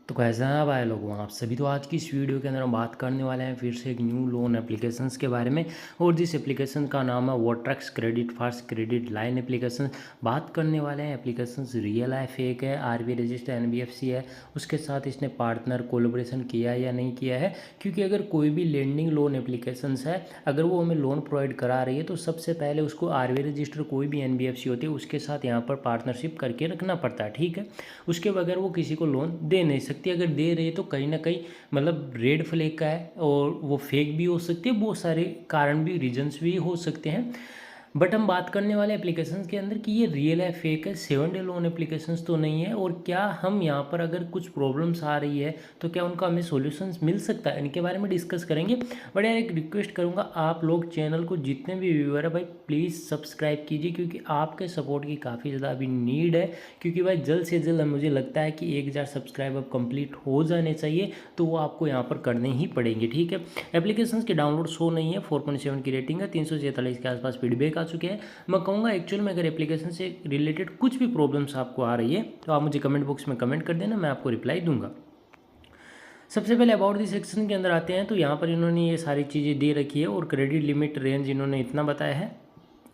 तो कैसा है भाई लोगों, आप सभी। तो आज की इस वीडियो के अंदर हम बात करने वाले हैं फिर से एक न्यू लोन एप्लीकेशंस के बारे में। और जिस एप्लीकेशन का नाम है वोट्रक्स credit fast credit line application. बात करने वाले हैं एप्लीकेशंस रियल है फेक है, आरबीआई रजिस्टर्ड एनबीएफसी है, उसके साथ इसने पार्टनर कोलेबोरेशन किया है या नहीं किया है। क्योंकि अगर कोई भी लेंडिंग लोन एप्लीकेशंस है, अगर वो हमें लोन प्रोवाइड करा रही है तो सबसे पहले उसको आरबीआई रजिस्टर्ड कोई भी एनबीएफसी होती है उसके साथ यहाँ पर पार्टनरशिप करके रखना पड़ता है, ठीक है। उसके बगैर वो किसी को लोन दे नहीं सकती। अगर दे रही है तो कहीं ना कहीं मतलब रेड फ्लैग का है, और वो फेक भी हो सकती है, बहुत सारे कारण भी रीजंस भी हो सकते हैं। बट हम बात करने वाले एप्लीकेशंस के अंदर कि ये रियल है फेक है, 7 डे लोन एप्लीकेशंस तो नहीं है। और क्या हम यहाँ पर अगर कुछ प्रॉब्लम्स आ रही है तो क्या उनका हमें सॉल्यूशंस मिल सकता है, इनके बारे में डिस्कस करेंगे। बट यार एक रिक्वेस्ट करूँगा, आप लोग चैनल को जितने भी व्यूअर है भाई प्लीज़ सब्सक्राइब कीजिए, क्योंकि आपके सपोर्ट की काफ़ी ज़्यादा अभी नीड है। क्योंकि भाई जल्द से जल्द मुझे लगता है कि 1000 सब्सक्राइबर कंप्लीट हो जाने चाहिए, तो वो आपको यहाँ पर करने ही पड़ेंगे, ठीक है। एप्लीकेशंस के डाउनलोड शो नहीं है, 4.7 की रेटिंग है, 346 के आसपास फीडबैक आ चुके हैं। मैं कहूँगा एक्चुअल में अगर एप्लीकेशन से रिलेटेड कुछ भी प्रॉब्लम्स आपको आ रही है तो आप मुझे कमेंट बॉक्स में कमेंट कर देना, मैं आपको रिप्लाई दूंगा। सबसे पहले अबाउट दी सेक्शन के अंदर आते हैं, तो यहाँ पर इन्होंने ये सारी चीज़ें दे रखी है और क्रेडिट लिमिट रेंज इन्होंने इतना बताया है।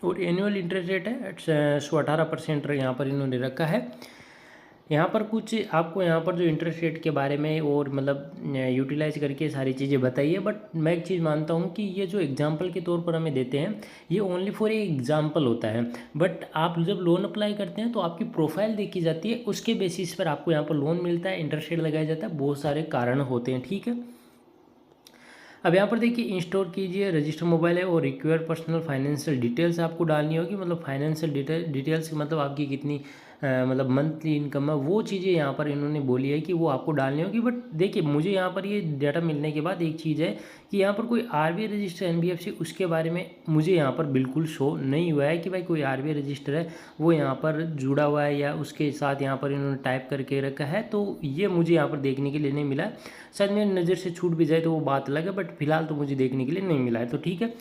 और एनुअल इंटरेस्ट रेट है 18% यहाँ पर इन्होंने रखा है। यहाँ पर कुछ आपको यहाँ पर जो इंटरेस्ट रेट के बारे में और मतलब यूटिलाइज करके सारी चीज़ें बताई है। बट मैं एक चीज़ मानता हूँ कि ये जो एग्जांपल के तौर पर हमें देते हैं ये ओनली फॉर ए एग्जांपल होता है। बट आप जब लोन अप्लाई करते हैं तो आपकी प्रोफाइल देखी जाती है, उसके बेसिस पर आपको यहाँ पर लोन मिलता है, इंटरेस्ट रेट लगाया जाता है, बहुत सारे कारण होते हैं, ठीक है। अब यहाँ पर देखिए इंस्टॉल कीजिए रजिस्टर मोबाइल है और रिक्वायर पर्सनल फाइनेंशियल डिटेल्स आपको डालनी होगी। मतलब फाइनेंशियल डिटेल्स मतलब आपकी कितनी मतलब मंथली इनकम है, वो चीज़ें यहाँ पर इन्होंने बोली है कि वो आपको डालनी होगी। बट देखिए मुझे यहाँ पर ये डाटा मिलने के बाद एक चीज़ है कि यहाँ पर कोई आरबीआई रजिस्टर एनबीएफसी उसके बारे में मुझे यहाँ पर बिल्कुल शो नहीं हुआ है कि भाई कोई आरबीआई रजिस्टर है वो यहाँ पर जुड़ा हुआ है या उसके साथ यहाँ पर इन्होंने टाइप करके रखा है। तो ये मुझे यहाँ पर देखने के लिए नहीं मिला। शायद मेरी नज़र से छूट भी जाए तो वो बात अलग है, बट फिलहाल तो मुझे देखने के लिए नहीं मिला है, तो ठीक है।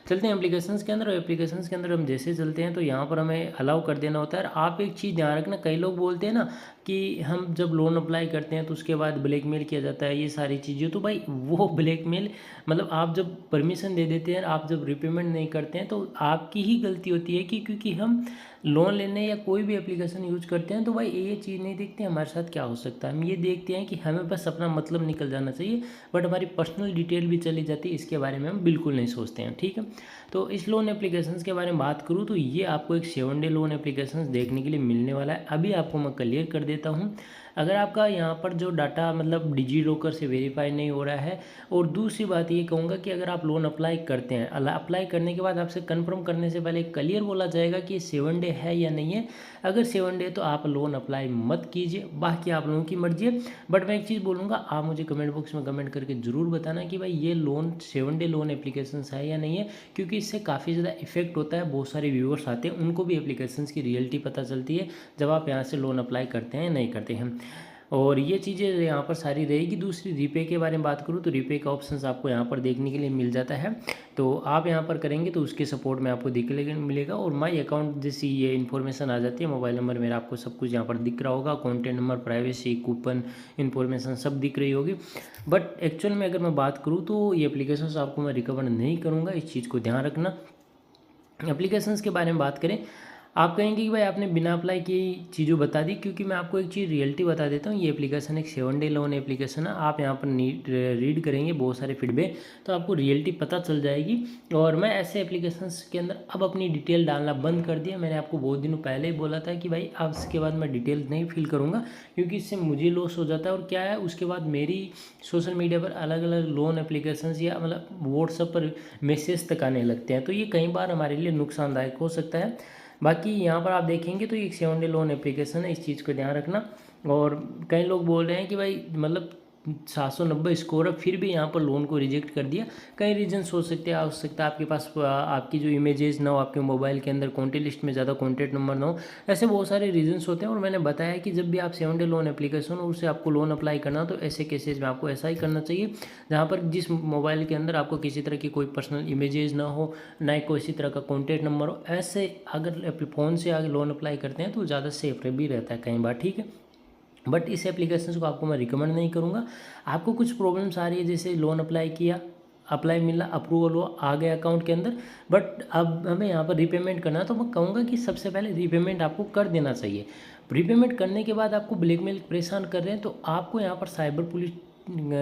चलते हैं एप्लीकेशंस के अंदर। एप्लीकेशंस के अंदर हम जैसे चलते हैं तो यहाँ पर हमें अलाउ कर देना होता है। आप एक चीज़ ध्यान रखना, कई लोग बोलते हैं ना कि हम जब लोन अप्लाई करते हैं तो उसके बाद ब्लैकमेल किया जाता है, ये सारी चीज़ें। तो भाई वो ब्लैकमेल मतलब आप जब परमिशन दे देते हैं, आप जब रिपेमेंट नहीं करते हैं तो आपकी ही गलती होती है कि क्योंकि हम लोन लेने या कोई भी एप्लीकेशन यूज करते हैं तो भाई ये चीज़ नहीं देखते हमारे साथ क्या हो सकता है। हम ये देखते हैं कि हमें बस अपना मतलब निकल जाना चाहिए, बट हमारी पर्सनल डिटेल भी चली जाती है, इसके बारे में हम बिल्कुल नहीं सोचते हैं, ठीक है। तो इस लोन एप्लीकेशंस के बारे में बात करूँ तो ये आपको एक 7 डे लोन एप्लीकेशंस देखने के लिए मिलने वाला है। अभी आपको मैं क्लियर कर देता हूँ। अगर आपका यहाँ पर जो डाटा मतलब डिजी लॉकर से वेरीफाई नहीं हो रहा है, और दूसरी बात ये कहूँगा कि अगर आप लोन अप्लाई करते हैं, अप्लाई करने के बाद आपसे कंफर्म करने से पहले क्लियर बोला जाएगा कि 7 डे है या नहीं है। अगर 7 डे तो आप लोन अप्लाई मत कीजिए, बाकी आप लोगों की मर्जी है। बट मैं एक चीज़ बोलूँगा, आप मुझे कमेंट बॉक्स में कमेंट करके ज़रूर बताना कि भाई ये लोन 7 डे लोन एप्लीकेशन है या नहीं है, क्योंकि इससे काफ़ी ज़्यादा इफेक्ट होता है। बहुत सारे व्यूअर्स आते हैं, उनको भी एप्लीकेशन की रियलिटी पता चलती है जब आप यहाँ से लोन अप्लाई करते हैं नहीं करते हैं। और ये चीज़ें यहाँ पर सारी रहेगी। दूसरी रीपे के बारे में बात करूँ तो रीपे का ऑप्शन आपको यहाँ पर देखने के लिए मिल जाता है, तो आप यहाँ पर करेंगे तो उसके सपोर्ट में आपको दिखने मिलेगा। और माई अकाउंट जैसी ये इन्फॉर्मेशन आ जाती है, मोबाइल नंबर मेरा आपको सब कुछ यहाँ पर दिख रहा होगा, contact number, privacy, coupon information सब दिख रही होगी। बट एक्चुअल में अगर मैं बात करूँ तो ये एप्लीकेशन आपको मैं रिकवर नहीं करूँगा, इस चीज़ को ध्यान रखना। एप्लीकेशंस के बारे में बात करें, आप कहेंगे कि भाई आपने बिना अप्लाई की चीज़ों बता दी, क्योंकि मैं आपको एक चीज़ रियलिटी बता देता हूँ। ये एप्लीकेशन एक 7 डे लोन एप्लीकेशन है। आप यहाँ पर रीड करेंगे बहुत सारे फीडबैक तो आपको रियलिटी पता चल जाएगी। और मैं ऐसे एप्लीकेशंस के अंदर अब अपनी डिटेल डालना बंद कर दिया। मैंने आपको बहुत दिनों पहले ही बोला था कि भाई अब इसके बाद मैं डिटेल नहीं फिल करूँगा, क्योंकि इससे मुझे लॉस हो जाता है। और क्या है, उसके बाद मेरी सोशल मीडिया पर अलग अलग लोन एप्लीकेशंस या मतलब व्हाट्सएप पर मैसेज तक आने लगते हैं, तो ये कई बार हमारे लिए नुकसानदायक हो सकता है। बाकी यहाँ पर आप देखेंगे तो एक 7 डे लोन एप्लीकेशन है, इस चीज़ को ध्यान रखना। और कई लोग बोल रहे हैं कि भाई मतलब 790 स्कोर है फिर भी यहाँ पर लोन को रिजेक्ट कर दिया। कई रीजन्स हो सकते हैं, हो सकता है आपके पास आपकी जो इमेजेस ना हो, आपके मोबाइल के अंदर कॉन्टेक्ट लिस्ट में ज़्यादा कॉन्टेक्ट नंबर ना हो, ऐसे बहुत सारे रीजन्स होते हैं। और मैंने बताया कि जब भी आप 7 डे लोन एप्लीकेशन हो उससे आपको लोन अप्लाई करना तो ऐसे केसेज में आपको ऐसा ही करना चाहिए जहाँ पर जिस मोबाइल के अंदर आपको किसी तरह की कोई पर्सनल इमेजेस ना हो, ना ही कोई इसी तरह का कॉन्टेक्ट नंबर हो। ऐसे अगर फ़ोन से आगे लोन अप्लाई करते हैं तो ज़्यादा सेफ भी रहता है कई बार, ठीक है। बट इस एप्लीकेशन को आपको मैं रिकमेंड नहीं करूँगा। आपको कुछ प्रॉब्लम्स आ रही है, जैसे लोन अप्लाई किया, अप्लाई मिला, अप्रूवल हुआ, आ गया अकाउंट के अंदर, बट अब हमें यहाँ पर रीपेमेंट करना है, तो मैं कहूँगा कि सबसे पहले रीपेमेंट आपको कर देना चाहिए। रीपेमेंट करने के बाद आपको ब्लैकमेल परेशान कर रहे हैं, तो आपको यहाँ पर साइबर पुलिस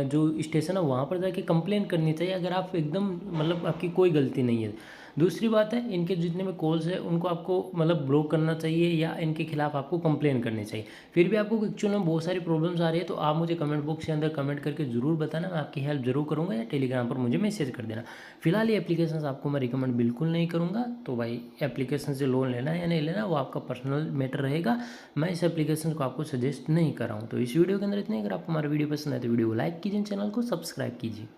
जो स्टेशन है वहाँ पर जाके कंप्लेन करनी चाहिए, अगर आप एकदम मतलब आपकी कोई गलती नहीं है। दूसरी बात है, इनके जितने भी कॉल्स हैं उनको आपको मतलब ब्लॉक करना चाहिए या इनके खिलाफ़ आपको कंप्लेन करनी चाहिए। फिर भी आपको एक्चुअल में बहुत सारी प्रॉब्लम्स आ रही है, तो आप मुझे कमेंट बॉक्स के अंदर कमेंट करके ज़रूर बताना, मैं आपकी हेल्प ज़रूर करूँगा, या टेलीग्राम पर मुझे मैसेज कर देना। फिलहाल ये एप्लीकेशन आपको मैं रिकमेंड बिल्कुल नहीं करूँगा। तो भाई एप्लीकेशन से लोन लेना या नहीं लेना वो आपका पर्सनल मैटर रहेगा, मैं इस एप्लीकेशन को आपको सजेस्ट नहीं कर रहा हूँ। तो इस वीडियो के अंदर इतने, अगर आपको हमारा वीडियो पसंद है तो वीडियो को लाइक कीजिए, चैनल को सब्सक्राइब कीजिए।